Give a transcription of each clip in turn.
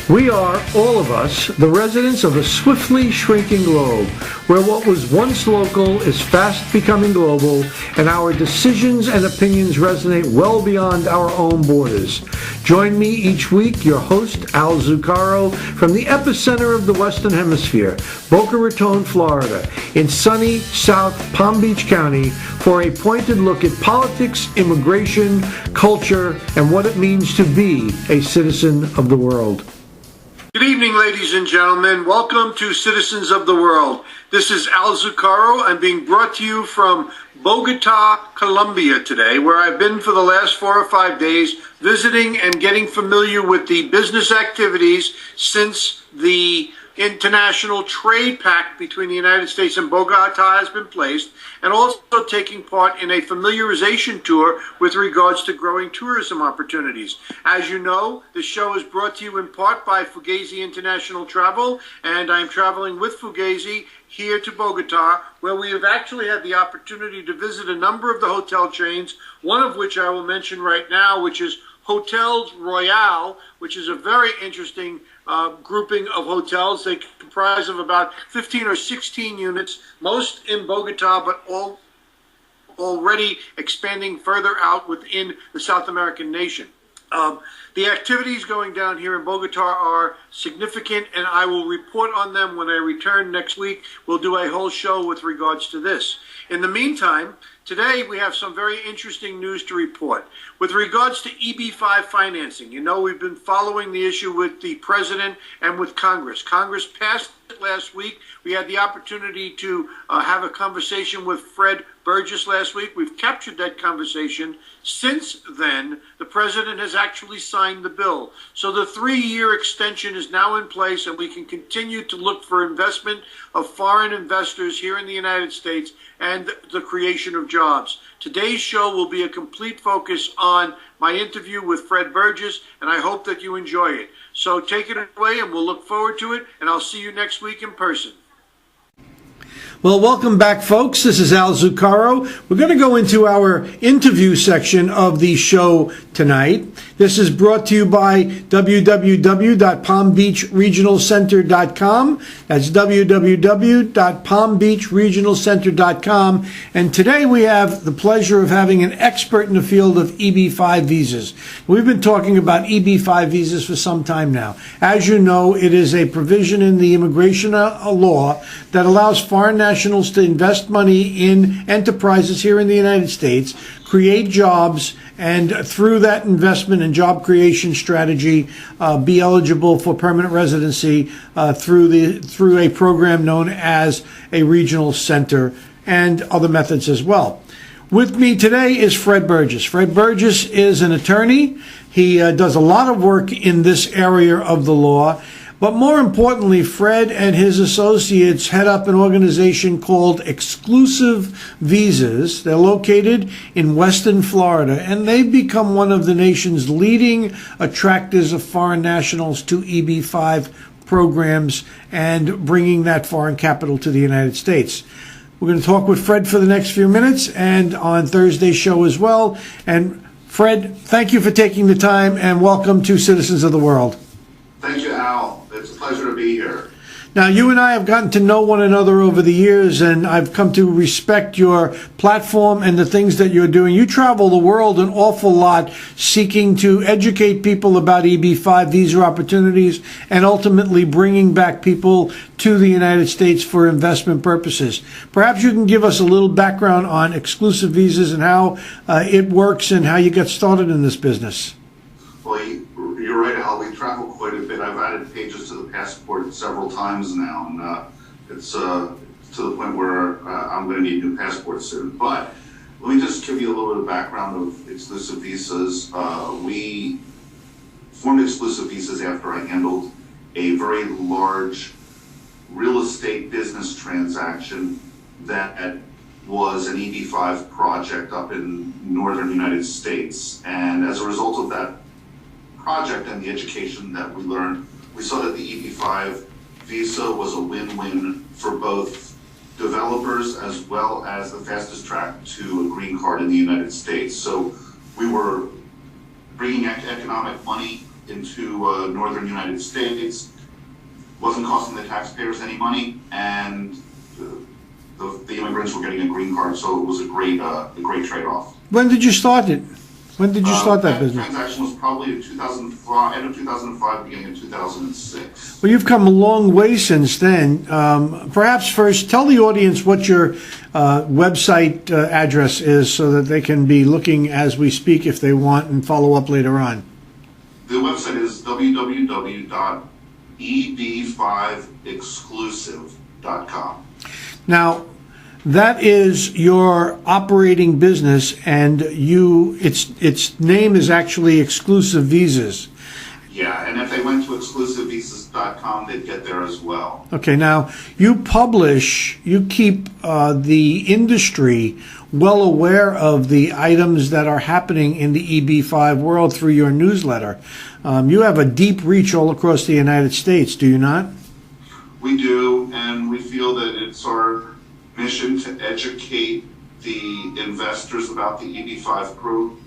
We are, all of us, the residents of a swiftly shrinking globe, where what was once local is fast becoming global, and our decisions and opinions resonate well beyond our own borders. Join me each week, your host, Al Zucaro, from the epicenter of the Western Hemisphere, Boca Raton, Florida, in sunny South Palm Beach County, for a pointed look at politics, immigration, culture, and what it means to be a citizen of the world. Good evening, ladies and gentlemen. Welcome to Citizens of the World. This is Al Zucaro. I'm being brought to you from Bogota, Colombia today, where I've been for the last 4 or 5 days visiting and getting familiar with the business activities since the international trade pact between the United States and Bogota has been placed, and also taking part in a familiarization tour with regards to growing tourism opportunities. As you know, the show is brought to you in part by Fugazi International Travel, and I'm traveling with Fugazi here to Bogota, where we have actually had the opportunity to visit a number of the hotel chains, one of which I will mention right now, which is Hotels Royale, which is a very interesting grouping of hotels. They comprise of about 15 or 16 units, most in Bogota, but all already expanding further out within the South American nation. The activities going down here in Bogota are significant, and I will report on them when I return next week. We'll do a whole show with regards to this. In the meantime, today we have some very interesting news to report. With regards to EB-5 financing, you know we've been following the issue with the President and with Congress. Congress passed it last week. We had the opportunity to have a conversation with Fred Burgess last week. We've captured that conversation. Since then, the President has actually signed the bill. So the 3-year extension is now in place, and we can continue to look for investment of foreign investors here in the United States and the creation of jobs. Today's show will be a complete focus on my interview with Fred Burgess, and I hope that you enjoy it. So take it away, and we'll look forward to it, and I'll see you next week in person. Well, welcome back, folks. This is Al Zucaro. We're going to go into our interview section of the show tonight. This is brought to you by www.palmbeachregionalcenter.com. That's www.palmbeachregionalcenter.com. And today we have the pleasure of having an expert in the field of EB-5 visas. We've been talking about EB-5 visas for some time now. As you know, it is a provision in the immigration law that allows foreign nationals to invest money in enterprises here in the United States, create jobs, and through that investment and job creation strategy, be eligible for permanent residency through a program known as a regional center and other methods as well. With me today is Fred Burgess. Fred Burgess is an attorney. He does a lot of work in this area of the law. But more importantly, Fred and his associates head up an organization called Exclusive Visas. They're located in Western Florida, and they've become one of the nation's leading attractors of foreign nationals to EB-5 programs and bringing that foreign capital to the United States. We're going to talk with Fred for the next few minutes and on Thursday's show as well. And Fred, thank you for taking the time, and welcome to Citizens of the World. Thank you, Al. It's a pleasure to be here. Now, you and I have gotten to know one another over the years, and I've come to respect your platform and the things that you're doing. You travel the world an awful lot seeking to educate people about EB-5 visa opportunities and ultimately bringing back people to the United States for investment purposes. Perhaps you can give us a little background on exclusive visas and how it works and how you got started in this business. Well, you're right, Al. We travel quite a bit. I've added pages to the passport several times now, and it's to the point where I'm going to need new passports soon. But let me just give you a little bit of background of exclusive visas. We formed exclusive visas after I handled a very large real estate business transaction that was an EB-5 project up in northern United States. And as a result of that project and the education that we learned, we saw that the EB-5 visa was a win-win for both developers as well as the fastest track to a green card in the United States. So we were bringing economic money into northern United States. Wasn't costing the taxpayers any money, and the immigrants were getting a green card, so it was a great trade-off. When did you start it? When did you start that business? Transaction was probably in 2005, end of 2005, beginning of 2006. Well, you've come a long way since then. Perhaps first, tell the audience what your website address is so that they can be looking as we speak if they want and follow up later on. The website is www.eb5exclusive.com. Now, that is your operating business, and its name is actually Exclusive Visas. Yeah, and if they went to exclusivevisas.com, they'd get there as well. Okay, now you keep the industry well aware of the items that are happening in the EB5 world through your newsletter. You have a deep reach all across the United States, do you not? We do, and we feel that it's our mission to educate the investors about the EB5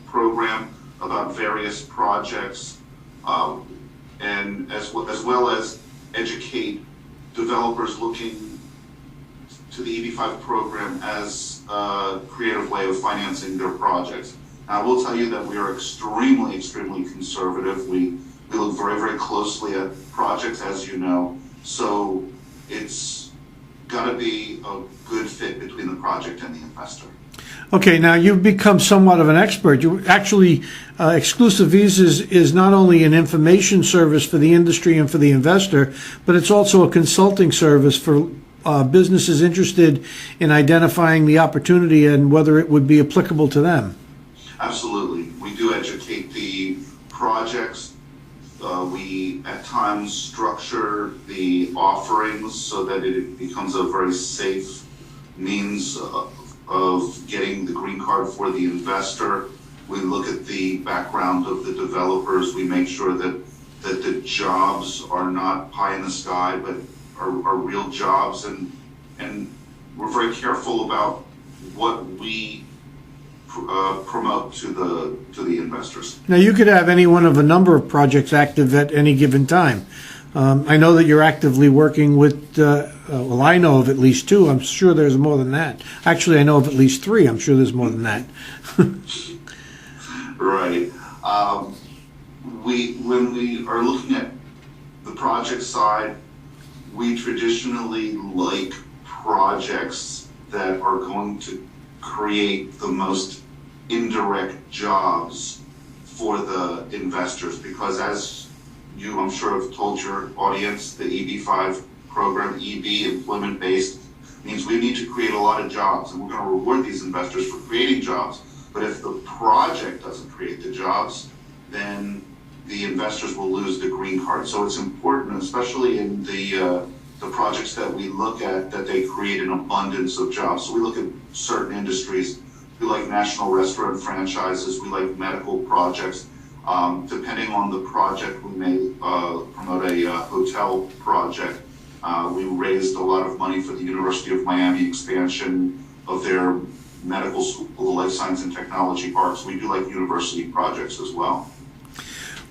program, about various projects, and as well as educate developers looking to the EB5 program as a creative way of financing their projects. Now, I will tell you that we are extremely, extremely conservative. We look very, very closely at projects, as you know, so it's got to be a good fit between the project and the investor. Okay, now you've become somewhat of an expert. You actually, Exclusive Visas is not only an information service for the industry and for the investor, but it's also a consulting service for businesses interested in identifying the opportunity and whether it would be applicable to them. Absolutely. We do educate the projects. We at times structure the offerings so that it becomes a very safe means of getting the green card for the investor. We look at the background of the developers. We make sure that the jobs are not pie in the sky, but are real jobs, and we're very careful about what we promote to the investors. Now, you could have any one of a number of projects active at any given time. I know that you're actively working with, well, I know of at least two. I'm sure there's more than that. Actually, I know of at least three. I'm sure there's more than that. Right. When we are looking at the project side, we traditionally like projects that are going to create the most indirect jobs for the investors, because as you, I'm sure, have told your audience, the EB5 program, EB, employment-based, means we need to create a lot of jobs, and we're going to reward these investors for creating jobs. But if the project doesn't create the jobs, then the investors will lose the green card. So it's important, especially in the projects that we look at, that they create an abundance of jobs. So we look at certain industries. We like national restaurant franchises. We like medical projects. Depending on the project, we may promote a hotel project. We raised a lot of money for the University of Miami expansion of their medical school, the life science and technology parks. We do like university projects as well.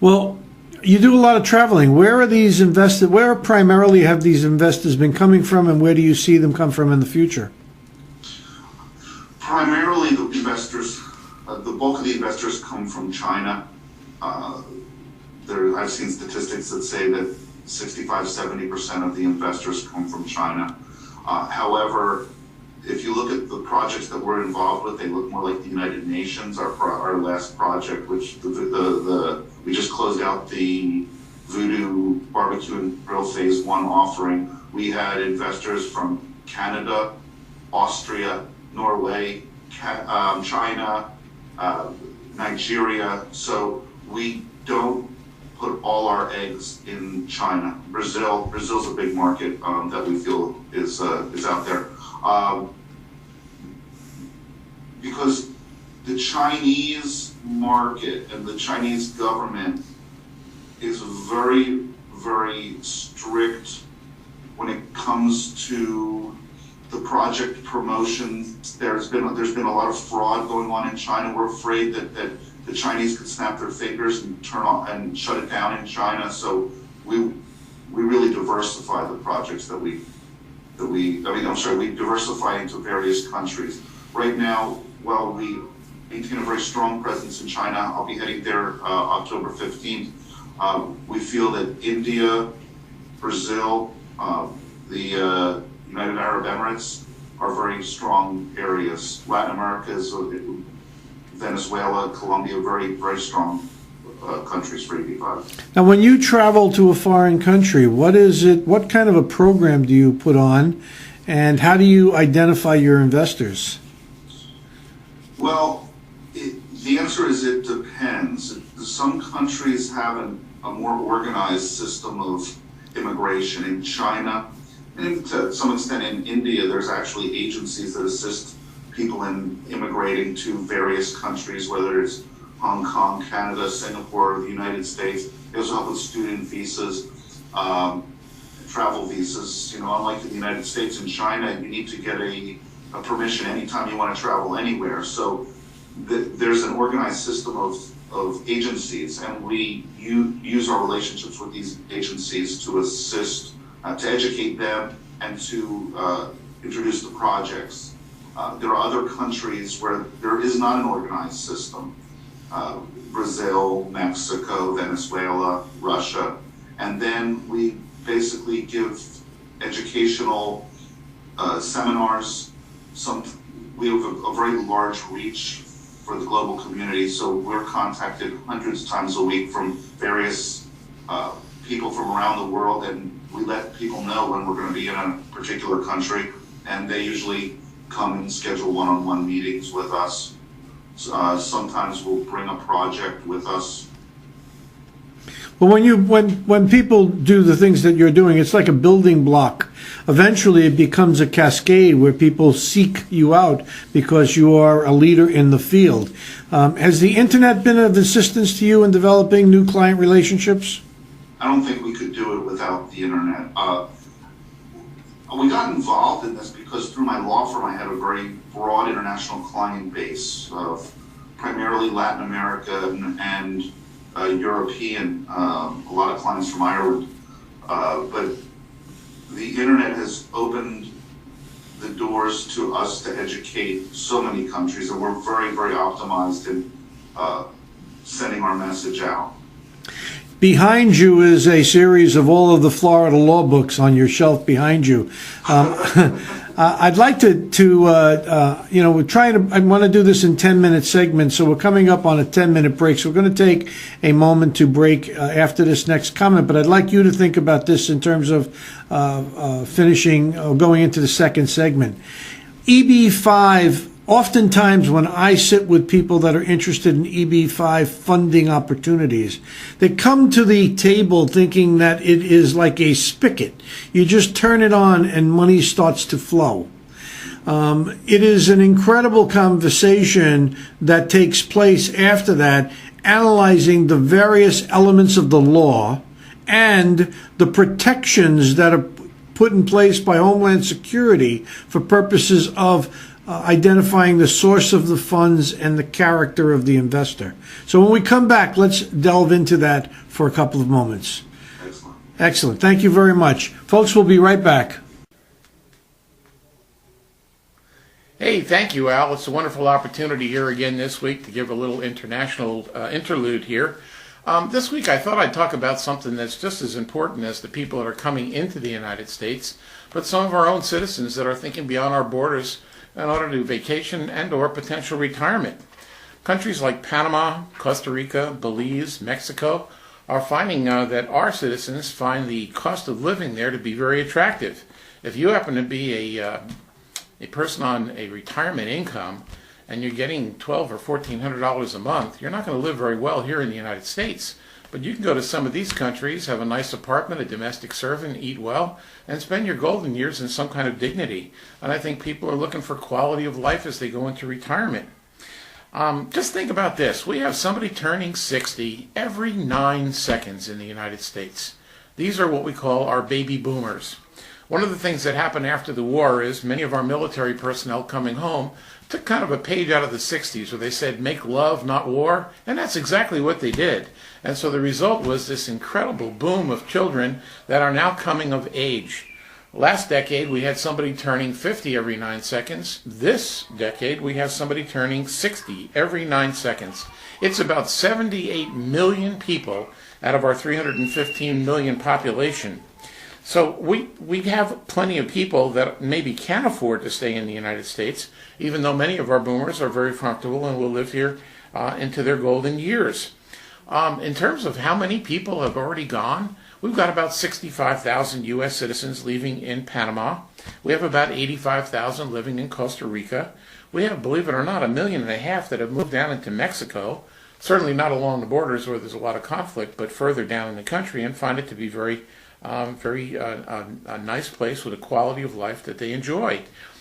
Well, you do a lot of traveling. Where are these invested? Where primarily have these investors been coming from, and where do you see them come from in the future? Primarily, the investors, the bulk of the investors come from China. I've seen statistics that say that 65-70% of the investors come from China. However, if you look at the projects that we're involved with, they look more like the United Nations. Our last project, which we just closed out the Voodoo Barbecue and Grill Phase 1 offering. We had investors from Canada, Austria, Norway, China, Nigeria. So we don't put all our eggs in China. Brazil's a big market that we feel is out there. Because the Chinese market and the Chinese government is very, very strict when it comes to the project promotions. There's been a lot of fraud going on in China. We're afraid that the Chinese could snap their fingers and turn on and shut it down in China. So we really diversify the projects that we diversify into various countries. Right now, while we maintain a very strong presence in China, I'll be heading there October 15th. We feel that India, Brazil, the United Arab Emirates are very strong areas. Latin America is Venezuela, Colombia, very, very strong countries for EB5. Now, when you travel to a foreign country, what kind of a program do you put on, and how do you identify your investors? Well, the answer is it depends. Some countries have a more organized system of immigration. In China, and to some extent in India, there's actually agencies that assist people in immigrating to various countries, whether it's Hong Kong, Canada, Singapore, the United States. They also help with student visas, travel visas. Unlike in the United States and China, you need to get a permission anytime you want to travel anywhere. So there's an organized system of agencies, and we use our relationships with these agencies to assist, to educate them, and to introduce the projects. There are other countries where there is not an organized system. Brazil, Mexico, Venezuela, Russia. And then we basically give educational seminars. We have a very large reach for the global community, so we're contacted hundreds of times a week from various people from around the world, and we let people know when we're going to be in a particular country, and they usually come and schedule one-on-one meetings with us. Sometimes we'll bring a project with us. Well, when people do the things that you're doing, it's like a building block. Eventually, it becomes a cascade where people seek you out because you are a leader in the field. Has the internet been of assistance to you in developing new client relationships? I don't think we could do it without the internet. We got involved in this because through my law firm, I had a very broad international client base of primarily Latin American and European, a lot of clients from Ireland. But the internet has opened the doors to us to educate so many countries, and we're very, very optimized in sending our message out. Behind you is a series of all of the Florida law books on your shelf behind you. I'd like we're trying to, I want to do this in 10-minute segments, so we're coming up on a 10-minute break. So we're going to take a moment to break after this next comment, but I'd like you to think about this in terms of finishing or going into the second segment. EB5, oftentimes when I sit with people that are interested in EB5 funding opportunities, they come to the table thinking that it is like a spigot. You just turn it on and money starts to flow. It is an incredible conversation that takes place after that, analyzing the various elements of the law and the protections that are put in place by Homeland Security for purposes of identifying the source of the funds and the character of the investor. So when we come back, let's delve into that for a couple of moments. Excellent. Thank you very much. Folks, we'll be right back. Hey, thank you, Al. It's a wonderful opportunity here again this week to give a little international interlude here. This week I thought I'd talk about something that's just as important as the people that are coming into the United States, but some of our own citizens that are thinking beyond our borders in order to vacation and or potential retirement. Countries like Panama, Costa Rica, Belize, Mexico are finding that our citizens find the cost of living there to be very attractive. If you happen to be a person on a retirement income and you're getting $1,200 or $1,400 a month, you're not going to live very well here in the United States. But you can go to some of these countries, have a nice apartment, a domestic servant, eat well, and spend your golden years in some kind of dignity. And I think people are looking for quality of life as they go into retirement. Just think about this. We have somebody turning 60 every 9 seconds in the United States. These are what we call our baby boomers. One of the things that happened after the war is many of our military personnel coming home took kind of a page out of the 60s where they said, make love, not war. And that's exactly what they did. And so the result was this incredible boom of children that are now coming of age. Last decade, we had somebody turning 50 every 9 seconds. This decade, we have somebody turning 60 every 9 seconds. It's about 78 million people out of our 315 million population. So we have plenty of people that maybe can't afford to stay in the United States, even though many of our boomers are very comfortable and will live here into their golden years. In terms of how many people have already gone, we've got about 65,000 U.S. citizens leaving in Panama. We have about 85,000 living in Costa Rica. We have, believe it or not, 1.5 million that have moved down into Mexico, certainly not along the borders where there's a lot of conflict, but further down in the country, and find it to be a nice place with a quality of life that they enjoy.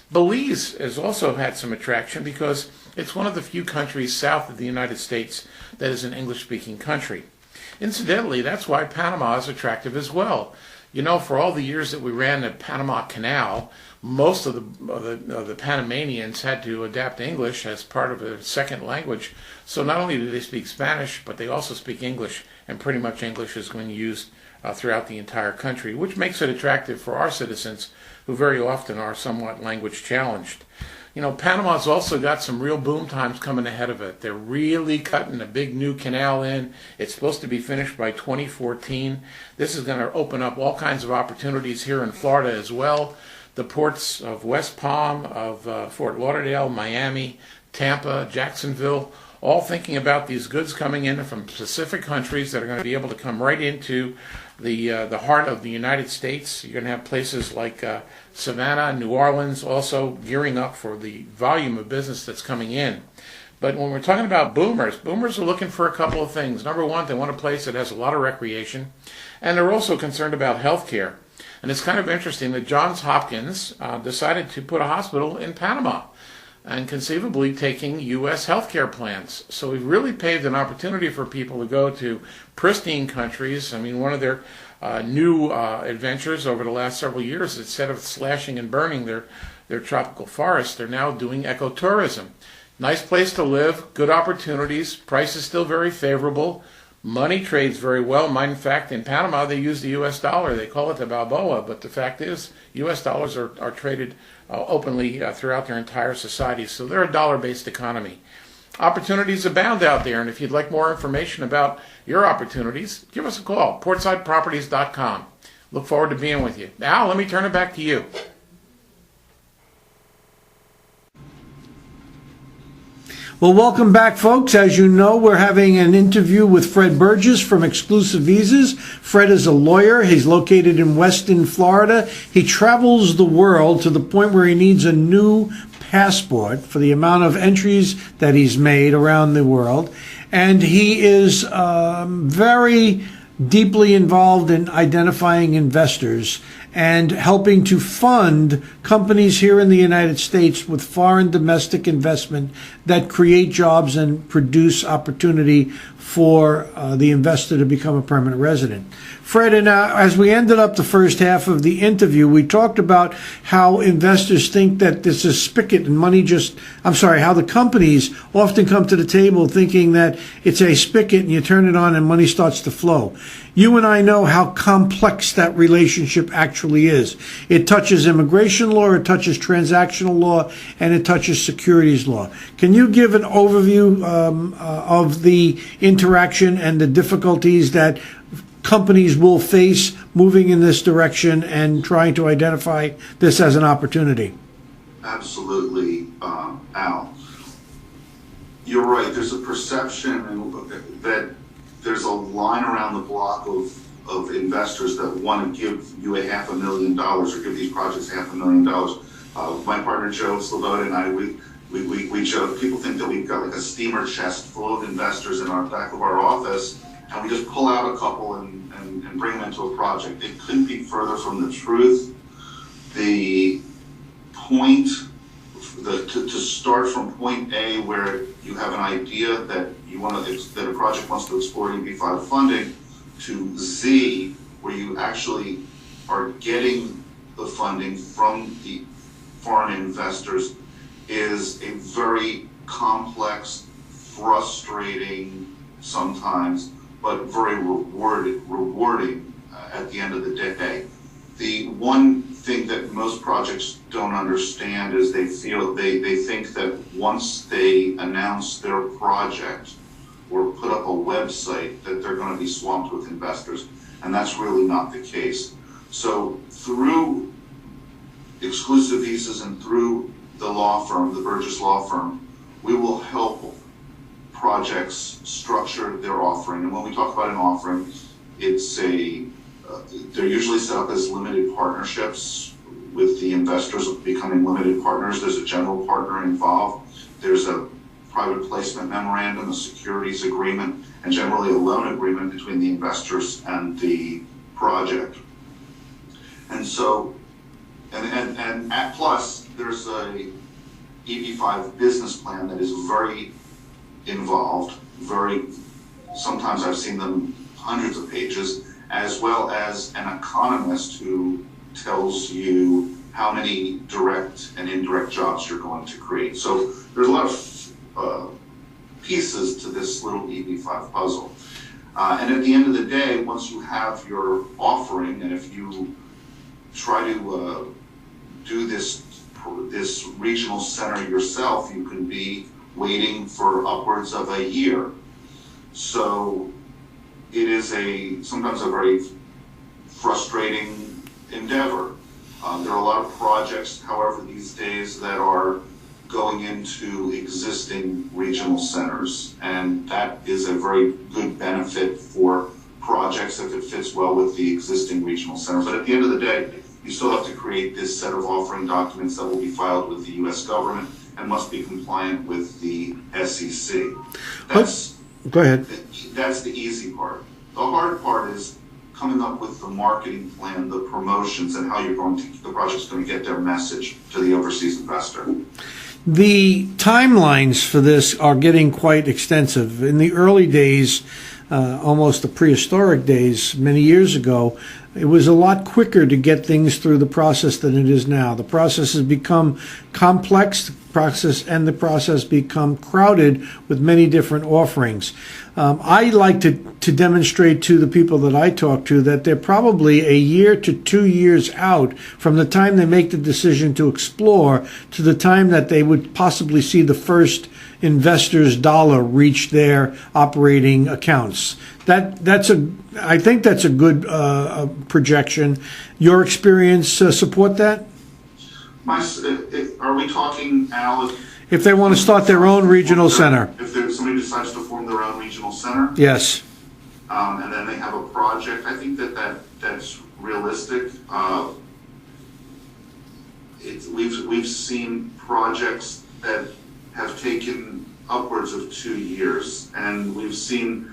Belize has also had some attraction because it's one of the few countries south of the United States that is an English-speaking country. Incidentally, that's why Panama is attractive as well. You know, for all the years that we ran the Panama Canal, most of the Panamanians had to adapt English as part of a second language. So not only do they speak Spanish, but they also speak English, and pretty much English is being used throughout the entire country, which makes it attractive for our citizens who very often are somewhat language challenged. You know, Panama's also got some real boom times coming ahead of it. They're really cutting a big new canal in. It's supposed to be finished by 2014. This is going to open up all kinds of opportunities here in Florida as well. The ports of West Palm, of Fort Lauderdale, Miami, Tampa, Jacksonville, all thinking about these goods coming in from specific countries that are going to be able to come right into the heart of the United States. You're going to have places like Savannah, New Orleans, also gearing up for the volume of business that's coming in. But when we're talking about boomers are looking for a couple of things. Number one, they want a place that has a lot of recreation, and they're also concerned about health care. And it's kind of interesting that Johns Hopkins decided to put a hospital in Panama, and conceivably taking U.S. healthcare plans. So we've really paved an opportunity for people to go to pristine countries. I mean, one of their new adventures over the last several years, instead of slashing and burning their tropical forests, they're now doing ecotourism. Nice place to live, good opportunities, price is still very favorable, money trades very well. In fact, in Panama, they use the U.S. dollar. They call it the Balboa, but the fact is U.S. dollars are traded openly throughout their entire society. So they're a dollar-based economy. Opportunities abound out there, and if you'd like more information about your opportunities, give us a call, portsideproperties.com. Look forward to being with you. Al, let me turn it back to you. Well, welcome back, folks. As you know, we're having an interview with Fred Burgess from Exclusive Visas. Fred is a lawyer. He's located in Weston, Florida. He travels the world to the point where he needs a new passport for the amount of entries that he's made around the world. And he is very deeply involved in identifying investors and helping to fund companies here in the United States with foreign domestic investment that create jobs and produce opportunity for the investor to become a permanent resident. Fred, and as we ended up the first half of the interview, we talked about how investors think that this is spigot and money how the companies often come to the table thinking that it's a spigot and you turn it on and money starts to flow. You and I know how complex that relationship actually is. It touches immigration law, it touches transactional law, and it touches securities law. Can you give an overview of the interaction and the difficulties that companies will face moving in this direction and trying to identify this as an opportunity? Absolutely, Al. You're right. There's a perception that there's a line around the block of investors that want to give you $500,000 or give these projects $500,000. My partner Joe Sloboda and I, we joke. People think that we've got like a steamer chest full of investors in our back of our office, and we just pull out a couple and bring them into a project. It couldn't be further from the truth. The point, to start from point A, where you have an idea that that a project wants to explore EB5 funding, to Z, where you actually are getting the funding from the foreign investors, is a very complex, frustrating sometimes, but very rewarding at the end of the day. The one thing that most projects don't understand is they think that once they announce their project or put up a website that they're going to be swamped with investors, and that's really not the case. So through exclusive visas and through the law firm, the Burgess Law Firm, we will help projects structure their offering. And when we talk about an offering, it's they're usually set up as limited partnerships with the investors becoming limited partners. There's a general partner involved. There's a private placement memorandum, a securities agreement, and generally a loan agreement between the investors and the project. And so, and at plus, there's a EB5 business plan that is very involved, sometimes I've seen them hundreds of pages, as well as an economist who tells you how many direct and indirect jobs you're going to create. So there's a lot of pieces to this little EB5 puzzle. And at the end of the day, once you have your offering, and if you try to do this regional center yourself, you can be waiting for upwards of a year. So it is sometimes a very frustrating endeavor. There are a lot of projects, however, these days that are going into existing regional centers, and that is a very good benefit for projects if it fits well with the existing regional center. But at the end of the day, you still have to create this set of offering documents that will be filed with the U.S. government and must be compliant with the SEC. Go ahead. That's the easy part. The hard part is coming up with the marketing plan, the promotions, and how the project's going to get their message to the overseas investor. The timelines for this are getting quite extensive. In the early days, almost the prehistoric days, many years ago, it was a lot quicker to get things through the process than it is now. The process has become complex, the process become crowded with many different offerings. I like to demonstrate to the people that I talk to that they're probably a year to 2 years out from the time they make the decision to explore to the time that they would possibly see the first investor's dollar reach their operating accounts. I think that's a good projection. Your experience support that? Are we talking, Al? If they want to start their own regional center. If somebody decides to form their own regional center? Yes. And then they have a project, I think that's realistic. We've seen projects that have taken upwards of 2 years, and we've seen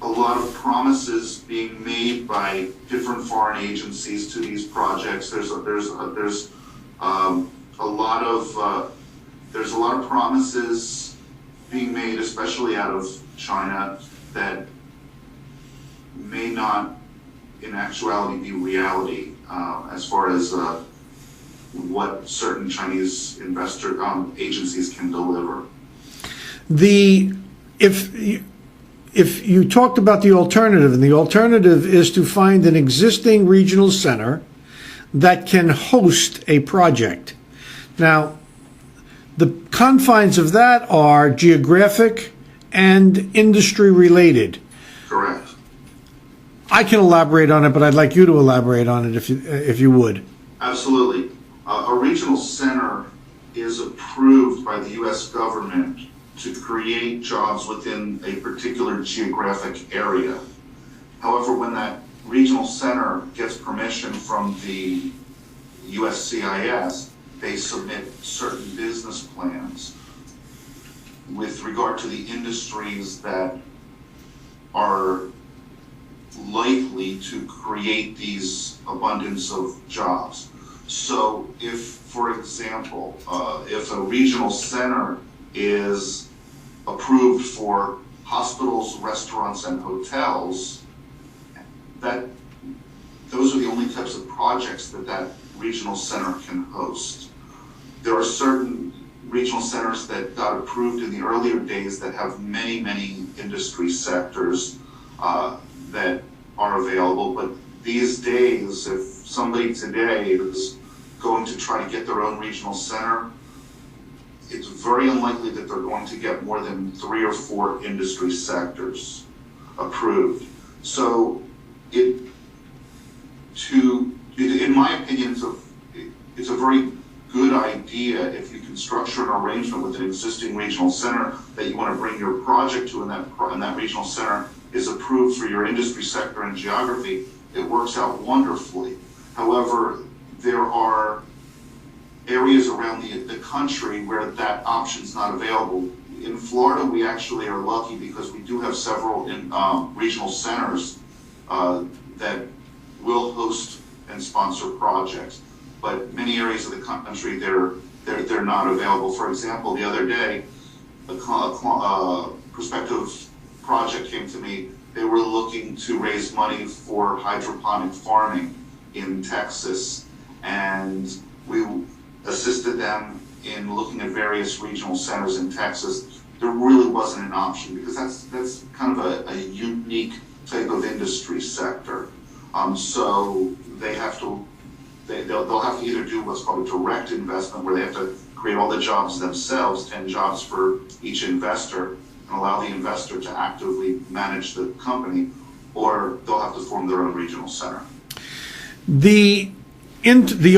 a lot of promises being made by different foreign agencies to these projects. There's a lot of promises being made, especially out of China, that may not, in actuality, be reality as far as what certain Chinese investor agencies can deliver. If you talked about the alternative, and the alternative is to find an existing regional center that can host a project. Now, the confines of that are geographic and industry related. Correct. I can elaborate on it, but I'd like you to elaborate on it if you would. Absolutely. A regional center is approved by the U.S. government to create jobs within a particular geographic area. However, when that regional center gets permission from the USCIS, they submit certain business plans with regard to the industries that are likely to create these abundance of jobs. So if, for example, if a regional center is approved for hospitals, restaurants, and hotels, those are the only types of projects that regional center can host. There are certain regional centers that got approved in the earlier days that have many, many industry sectors that are available. But these days, if somebody today is going to try to get their own regional center, it's very unlikely that they're going to get more than 3 or 4 industry sectors approved. So in my opinion, it's a very good idea if you can structure an arrangement with an existing regional center that you want to bring your project to, and that regional center is approved for your industry sector and geography. It works out wonderfully. However, there are areas around the country where that option's not available. In Florida, we actually are lucky because we do have several regional centers that will host and sponsor projects. But many areas of the country, they're not available. For example, the other day, a prospective project came to me. They were looking to raise money for hydroponic farming in Texas, and we assisted them in looking at various regional centers in Texas. There really wasn't an option because that's kind of a unique type of industry sector. So they'll have to either do what's called a direct investment, where they have to create all the jobs themselves, 10 jobs for each investor, and allow the investor to actively manage the company, or they'll have to form their own regional center. The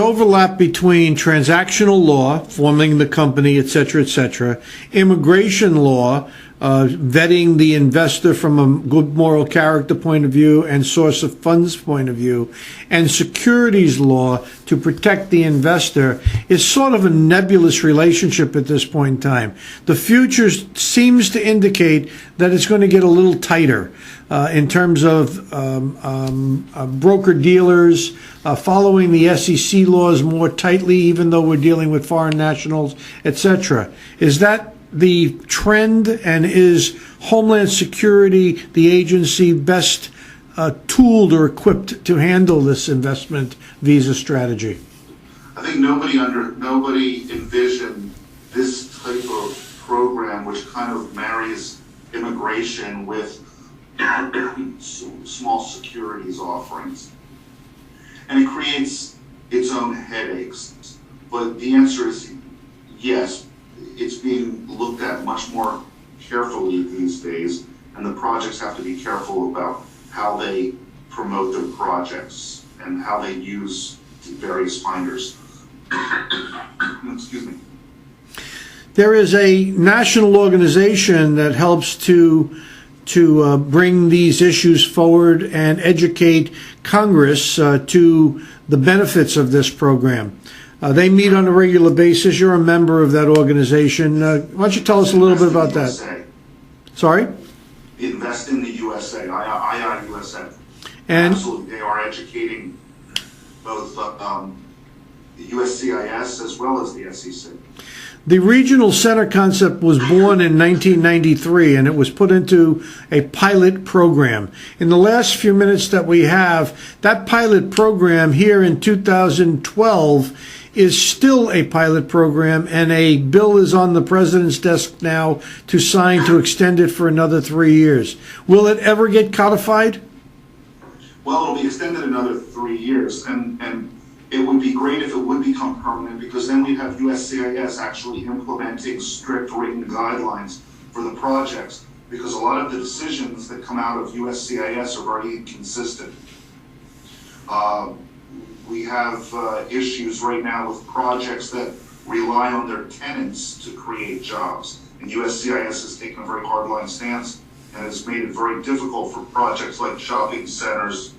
overlap between transactional law, forming the company, et cetera, immigration law, vetting the investor from a good moral character point of view and source of funds point of view, and securities law to protect the investor is sort of a nebulous relationship at this point in time. The future seems to indicate that it's going to get a little tighter in terms of broker-dealers following the SEC laws more tightly, even though we're dealing with foreign nationals, etc. Is that the trend, and is Homeland Security, the agency, best tooled or equipped to handle this investment visa strategy? I think nobody envisioned this type of program, which kind of marries immigration with small securities offerings, and it creates its own headaches. But the answer is yes. It's being looked at much more carefully these days, and the projects have to be careful about how they promote their projects and how they use various finders. Excuse me. There is a national organization that helps to bring these issues forward and educate Congress to the benefits of this program. They meet on a regular basis. You're a member of that organization. Why don't you tell us a little bit about that? USA. Sorry? Invest in the USA, II USA. And absolutely, they are educating both the USCIS as well as the SEC. the regional center concept was born in 1993, and it was put into a pilot program. In the last few minutes that we have, that pilot program here in 2012 is still a pilot program, and a bill is on the president's desk now to sign to extend it for another 3 years. Will it ever get codified? Well, it'll be extended another 3 years, and it would be great if it would become permanent, because then we'd have USCIS actually implementing strict written guidelines for the projects, because a lot of the decisions that come out of USCIS are very inconsistent. We have issues right now with projects that rely on their tenants to create jobs, and USCIS has taken a very hardline stance and has made it very difficult for projects like shopping centers,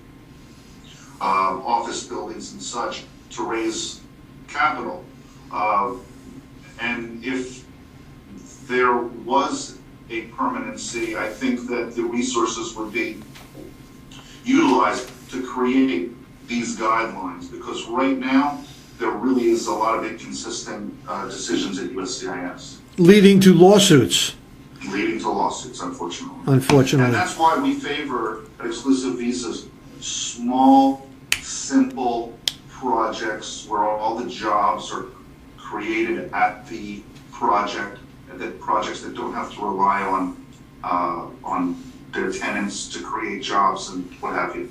office buildings and such to raise capital. And if there was a permanency, I think that the resources would be utilized to create these guidelines, because right now there really is a lot of inconsistent decisions at USCIS. Leading to lawsuits. Leading to lawsuits, unfortunately. Unfortunately. And that's why we favor exclusive visas, small, simple projects where all the jobs are created at the project, that projects that don't have to rely on their tenants to create jobs and what have you.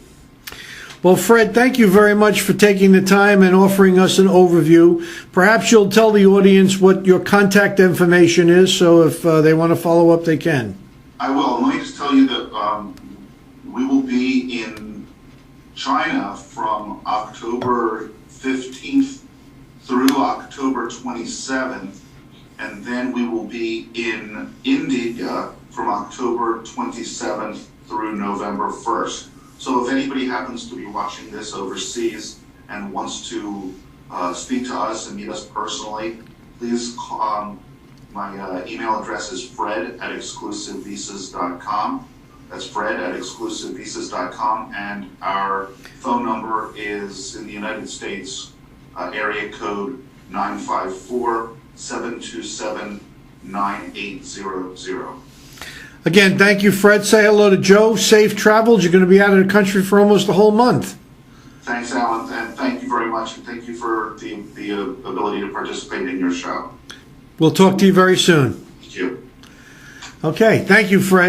Well, Fred, thank you very much for taking the time and offering us an overview. Perhaps you'll tell the audience what your contact information is, so if they want to follow up, they can. I will. Let me just tell you that we will be in China from October 15th through October 27th, and then we will be in India from October 27th through November 1st. So if anybody happens to be watching this overseas and wants to speak to us and meet us personally, please call. My email address is fred@exclusivevisas.com. That's fred@exclusivevisas.com, and our phone number is in the United States, area code 954-727-9800. Again, thank you, Fred. Say hello to Joe. Safe travels. You're going to be out of the country for almost a whole month. Thanks, Alan, and thank you very much, and thank you for the ability to participate in your show. We'll talk to you very soon. Thank you. Okay, thank you, Fred.